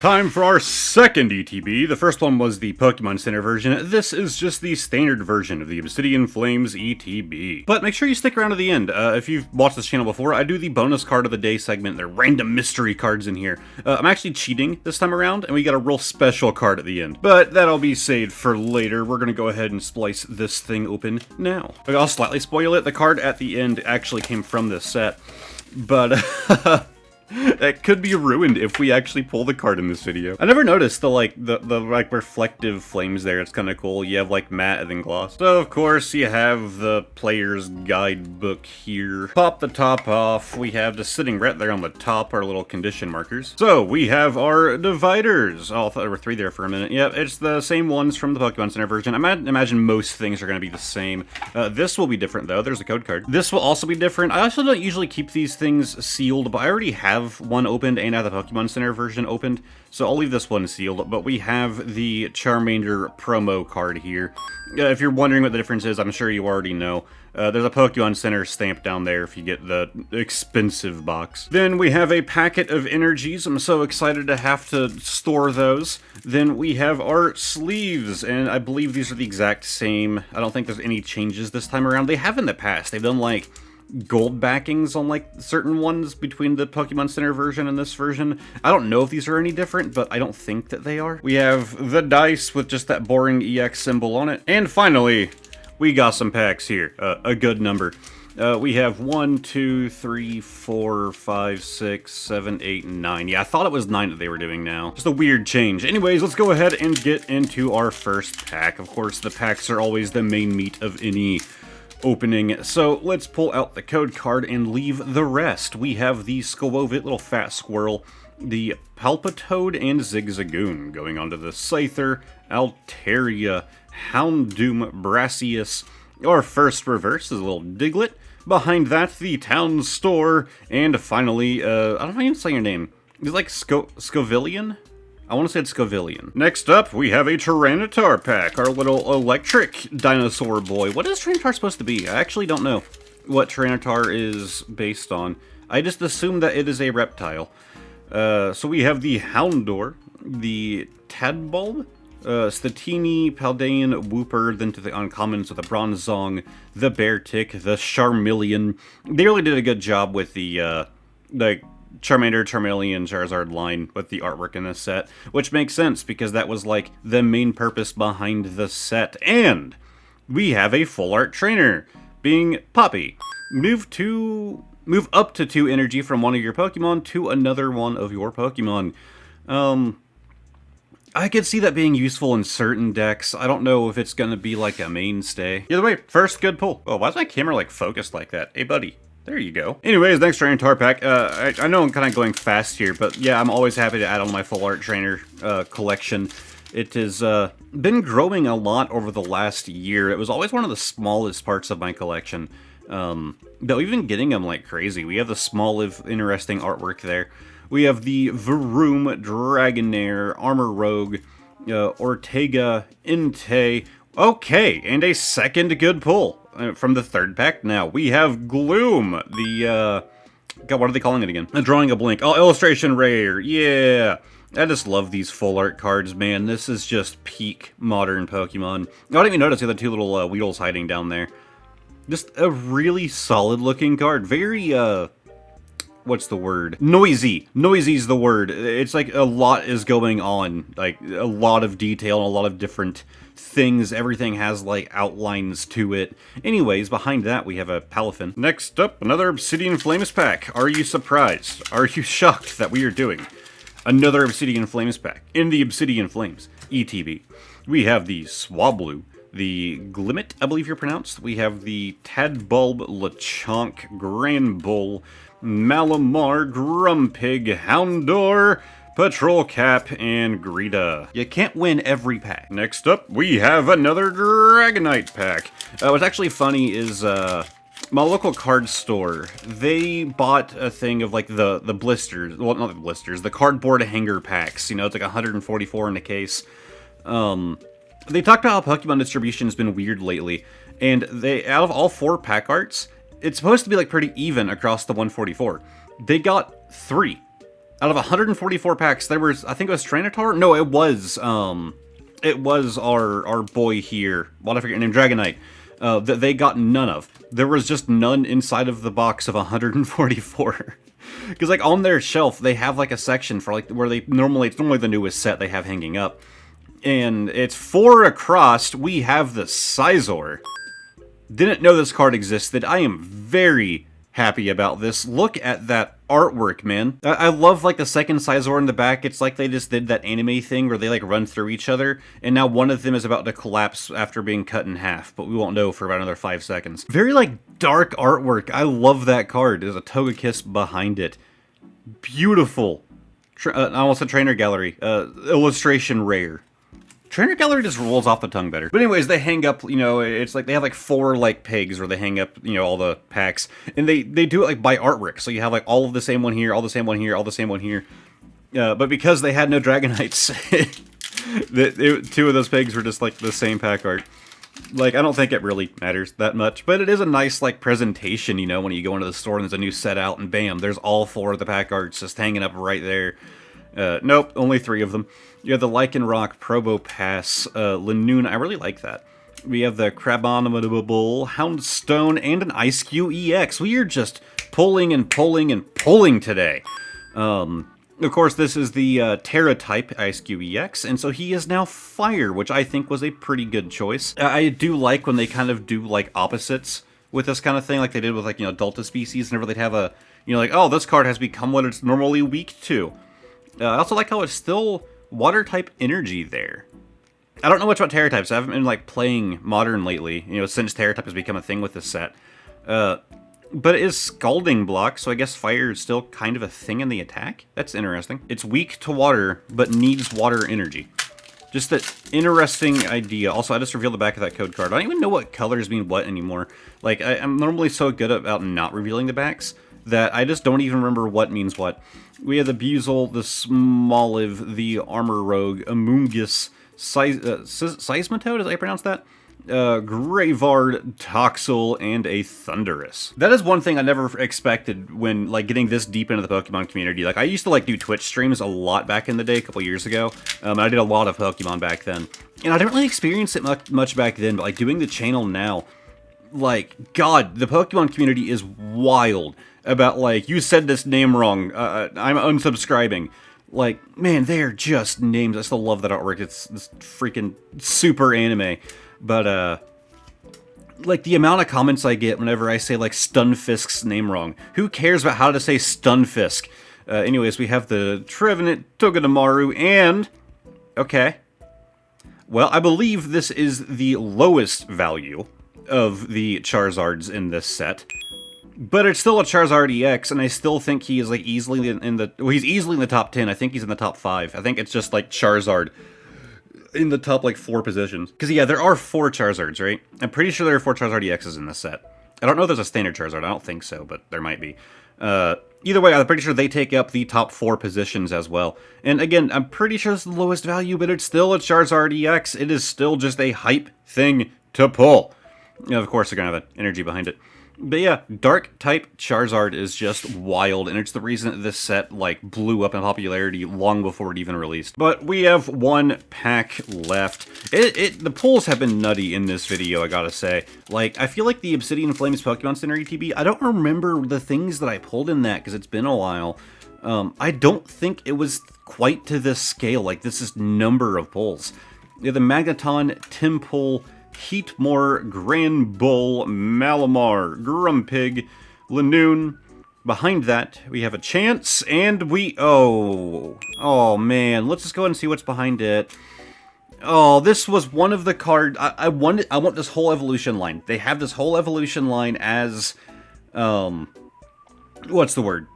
Time for our second ETB. The first one was the Pokemon Center version. This is just the standard version of the Obsidian Flames ETB. But make sure you stick around to the end. If you've watched this channel before, I do the bonus card of the day segment. There are random mystery cards in here. I'm actually cheating this time around, and we got a real special card at the end. But that'll be saved for later. We're gonna go ahead and splice this thing open now. I'll slightly spoil it. The card at the end actually came from this set. But that could be ruined if we actually pull the card in this video. I never noticed the reflective flames there. It's kind of cool. You have like matte and then gloss. So of course you have the player's guidebook here. Pop the top off. We have just sitting right there on the top our little condition markers. So we have our dividers. Oh, I thought there were three there for a minute. Yep, it's the same ones from the Pokemon Center version. I imagine most things are going to be the same. This will be different though. There's a code card. This will also be different. I also don't usually keep these things sealed, but I already have one opened and I have the Pokemon Center version opened, so I'll leave this one sealed. But we have the Charmander promo card here. If you're wondering what the difference is, I'm sure you already know. There's a Pokemon Center stamp down there if you get the expensive box. Then we have a packet of energies. I'm so excited to have to store those. Then we have our sleeves, and I believe these are the exact same. I don't think there's any changes this time around. They have in the past. They've done like gold backings on like certain ones between the Pokemon Center version and this version. I don't know if these are any different, but I don't think that they are. We have the dice with just that boring EX symbol on it. And finally, we got some packs here. A good number. We have 1, 2, 3, 4, 5, 6, 7, 8, 9. Yeah, I thought it was 9 that they were doing now. Just a weird change. Anyways, let's go ahead and get into our first pack. Of course, the packs are always the main meat of any opening, so let's pull out the code card and leave the rest. We have the Skwovet, little fat squirrel, the Palpitoad, and Zigzagoon. Going on to the Scyther, Altaria, Houndoom, Brassius. Our first reverse is a little Diglett. Behind that, the Town Store, and finally, I don't know how you say your name. Is it like Scovillian? I want to say it's Scovillian. Next up, we have a Tyranitar pack, our little electric dinosaur boy. What is Tyranitar supposed to be? I actually don't know what Tyranitar is based on. I just assume that it is a reptile. So we have the Houndour, the Tadbulb, Statini, Paldean, Wooper, then to the uncommons with the Bronzong, the Beartic, the Charmeleon. They really did a good job with the Charmander, Charmeleon, Charizard line with the artwork in this set, which makes sense because that was like the main purpose behind the set. And we have a full art trainer, being Poppy. Move up to 2 energy from one of your Pokemon to another one of your Pokemon. I could see that being useful in certain decks. I don't know if it's gonna be like a mainstay. Either way, first good pull. Oh, why is my camera like focused like that? Hey buddy. There you go. Anyways, next Tyranitar pack. I know I'm kind of going fast here, but yeah, I'm always happy to add on my full art trainer collection. It has been growing a lot over the last year. It was always one of the smallest parts of my collection. Though we've been getting them like crazy. We have the small, interesting artwork there. We have the Vroom, Dragonair, Armor Rogue, Ortega, Entei. Okay, and a second good pull. From the third pack now, we have Gloom, the, God, what are they calling it again? Drawing a Blink. Oh, Illustration Rare, yeah! I just love these full art cards, man. This is just peak modern Pokemon. I didn't even notice the other 2 little Weedles hiding down there. Just a really solid looking card. Very, what's the word? Noisy. Noisy's the word. It's like a lot is going on. Like, a lot of detail and a lot of different things. Everything has like outlines to it. Anyways, behind that we have a Palafin. Next up, another Obsidian Flames pack. Are you surprised? Are you shocked that we are doing another Obsidian Flames pack in the Obsidian Flames ETB? We have the Swablu, the Glimmet, I believe you're pronounced. We have the Tadbulb, Lechonk, Granbull, Malamar, Grumpig, Houndour, Patrol Cap, and Greta. You can't win every pack. Next up, we have another Dragonite pack. What's actually funny is, my local card store, they bought a thing of like the blisters, well, not the blisters, the cardboard hanger packs. You know, it's like 144 in a case. They talked about how Pokemon distribution has been weird lately, and they, out of all 4 pack arts, it's supposed to be like pretty even across the 144. They got 3. Out of 144 packs, there was, I think it was Trinitar? No, it was our boy here, what I forget your name, Dragonite, that they got none of. There was just none inside of the box of 144. Because, like, on their shelf, they have, like, a section for, like, where it's normally the newest set they have hanging up. And it's 4 across. We have the Scizor. Didn't know this card existed. I am very happy about this. Look at that artwork, man. I love, like, the second Scizor in the back. It's like they just did that anime thing where they, like, run through each other, and now one of them is about to collapse after being cut in half, but we won't know for about another 5 seconds. Very, like, dark artwork. I love that card. There's a Togekiss behind it. Beautiful. I almost said Trainer Gallery. Illustration rare. Trainer Gallery just rolls off the tongue better. But anyways, they hang up, you know, it's like they have like 4 like pegs where they hang up, you know, all the packs. And they do it like by artwork. So you have like all of the same one here, all the same one here, all the same one here. But because they had no Dragonites, 2 of those pegs were just like the same pack art. Like, I don't think it really matters that much, but it is a nice, like, presentation, you know, when you go into the store and there's a new set out, and bam, there's all 4 of the pack arts just hanging up right there. Nope, only 3 of them. You have the Lycanroc, Probopass, Linoon, I really like that. We have the Crabominable, Houndstone, and an Ice-Q EX. We are just pulling and pulling and pulling today. Of course, this is the Terra-type Ice-Q EX, and so he is now Fire, which I think was a pretty good choice. I do like when they kind of do, like, opposites with this kind of thing, like they did with, like, you know, Delta species, whenever they'd have a, you know, like, oh, this card has become what it's normally weak to. I also like how it's still Water-type energy there. I don't know much about Terra-types. I haven't been, like, playing Modern lately, you know, since Terra-type has become a thing with this set. But it is Scalding Block, so I guess Fire is still kind of a thing in the attack? That's interesting. It's weak to water, but needs water energy. Just that interesting idea. Also, I just revealed the back of that code card. I don't even know what colors mean what anymore. Like, I'm normally so good about not revealing the backs that I just don't even remember what means what. We have the Buizel, the Smoliv, the Armor Rogue, Amoonguss, Seismitoad, is how you pronounce that? Gravard, Toxel, and a Thundurus. That is one thing I never expected when, like, getting this deep into the Pokemon community. Like, I used to, like, do Twitch streams a lot back in the day, a couple years ago. I did a lot of Pokemon back then. And I didn't really experience it much back then, but, like, doing the channel now, like, God, the Pokemon community is wild about, like, you said this name wrong, I'm unsubscribing. Like, man, they're just names. I still love that artwork. It's freaking super anime. But, like, the amount of comments I get whenever I say, like, Stunfisk's name wrong. Who cares about how to say Stunfisk? Anyways, we have the Trevenant, Togedemaru, and... Okay. Well, I believe this is the lowest value of the Charizards in this set. But it's still a Charizard EX, and I still think he is, like, easily in the... Well, he's easily in the top 10. I think he's in the top 5. I think it's just, like, Charizard in the top, like, 4 positions. Because, yeah, there are 4 Charizards, right? I'm pretty sure there are 4 Charizard EXs in this set. I don't know if there's a standard Charizard. I don't think so, but there might be. Either way, I'm pretty sure they take up the top 4 positions as well. And, again, I'm pretty sure it's the lowest value, but it's still a Charizard EX. It is still just a hype thing to pull. You know, of course, they're going to have an energy behind it. But yeah, Dark-type Charizard is just wild, and it's the reason that this set, like, blew up in popularity long before it even released. But we have 1 pack left. The pulls have been nutty in this video, I gotta say. Like, I feel like the Obsidian Flames Pokemon Center ETB, I don't remember the things that I pulled in that, because it's been a while. I don't think it was quite to this scale, like, this is number of pulls. You have the Magneton, Tympole, Heatmore, Granbull, Malamar, Grumpig, Linoon. Behind that, we have a Chance, and we... Oh, man. Let's just go ahead and see what's behind it. Oh, this was one of the cards... I want this whole evolution line. They have this whole evolution line as... What's the word?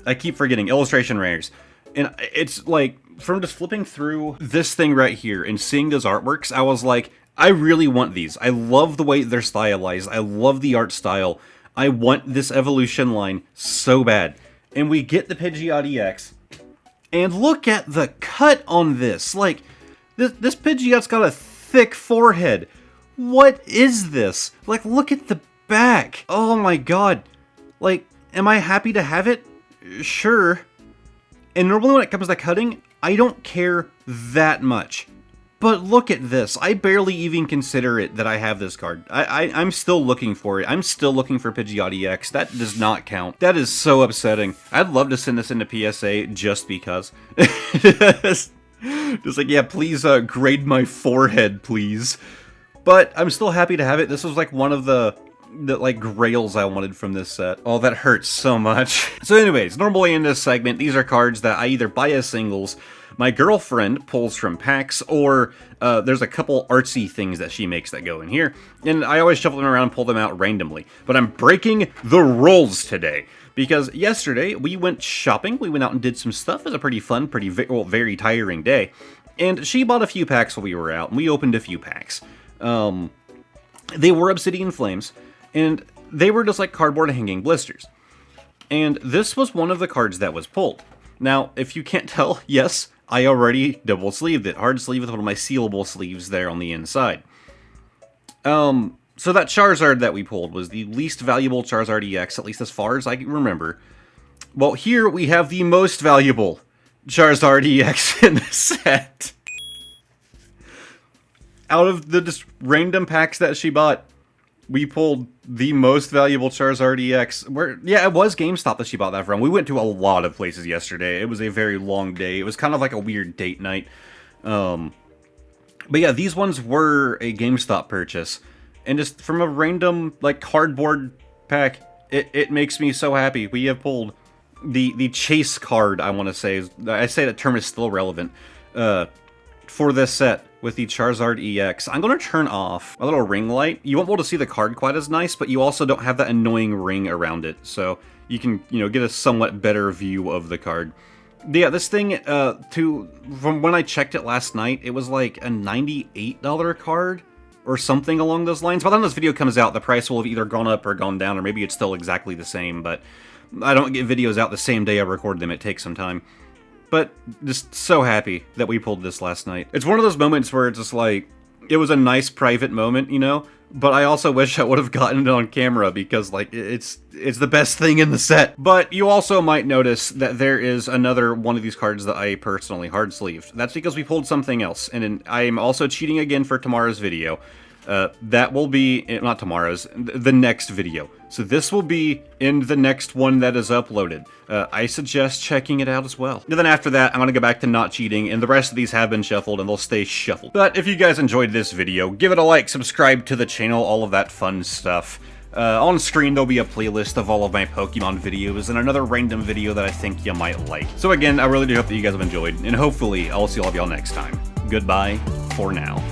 I keep forgetting. Illustration rares. And it's like, from just flipping through this thing right here and seeing those artworks, I was like... I really want these. I love the way they're stylized. I love the art style. I want this evolution line so bad. And we get the Pidgeot EX. And look at the cut on this. Like, this Pidgeot's got a thick forehead. What is this? Like, look at the back. Oh my god. Like, am I happy to have it? Sure. And normally when it comes to cutting, I don't care that much. But look at this. I barely even consider it that I have this card. I'm still looking for it. I'm still looking for Pidgeot EX. That does not count. That is so upsetting. I'd love to send this into PSA just because. Just like, yeah, please grade my forehead, please. But I'm still happy to have it. This was like one of the like grails I wanted from this set. Oh, that hurts so much. So anyways, normally in this segment, these are cards that I either buy as singles, my girlfriend pulls from packs, or there's a couple artsy things that she makes that go in here, and I always shuffle them around and pull them out randomly. But I'm breaking the rules today, because yesterday we went shopping, we went out and did some stuff. It was a pretty fun, very tiring day, and she bought a few packs while we were out, and we opened a few packs. They were Obsidian Flames, and they were just like cardboard hanging blisters. And this was one of the cards that was pulled. Now, if you can't tell, yes, I already double-sleeved it. Hard sleeve with one of my sealable sleeves there on the inside. So that Charizard that we pulled was the least valuable Charizard EX, at least as far as I can remember. Well, here we have the most valuable Charizard EX in the set. Out of the just random packs that she bought, we pulled the most valuable Charizard EX. Yeah, it was GameStop that she bought that from. We went to a lot of places yesterday. It was a very long day. It was kind of like a weird date night. But yeah, these ones were a GameStop purchase. And just from a random, like, cardboard pack, it makes me so happy. We have pulled the chase card, I want to say. I say that term is still relevant. For this set with the Charizard EX. I'm going to turn off a little ring light. You won't be able to see the card quite as nice, but you also don't have that annoying ring around it, so you can, you know, get a somewhat better view of the card. But yeah, this thing, from when I checked it last night, it was like a $98 card, or something along those lines. By the time this video comes out, the price will have either gone up or gone down, or maybe it's still exactly the same, but I don't get videos out the same day I record them. It takes some time. But just so happy that we pulled this last night. It's one of those moments where it's just like, it was a nice private moment, you know? But I also wish I would have gotten it on camera because, like, it's the best thing in the set. But you also might notice that there is another one of these cards that I personally hard-sleeved. That's because we pulled something else, and I am also cheating again for tomorrow's video. That will be, not tomorrow's, the next video. So this will be in the next one that is uploaded. I suggest checking it out as well. And then after that, I'm going to go back to not cheating, and the rest of these have been shuffled, and they'll stay shuffled. But if you guys enjoyed this video, give it a like, subscribe to the channel, all of that fun stuff. On screen, there'll be a playlist of all of my Pokemon videos, and another random video that I think you might like. So again, I really do hope that you guys have enjoyed, and hopefully, I'll see all of y'all next time. Goodbye for now.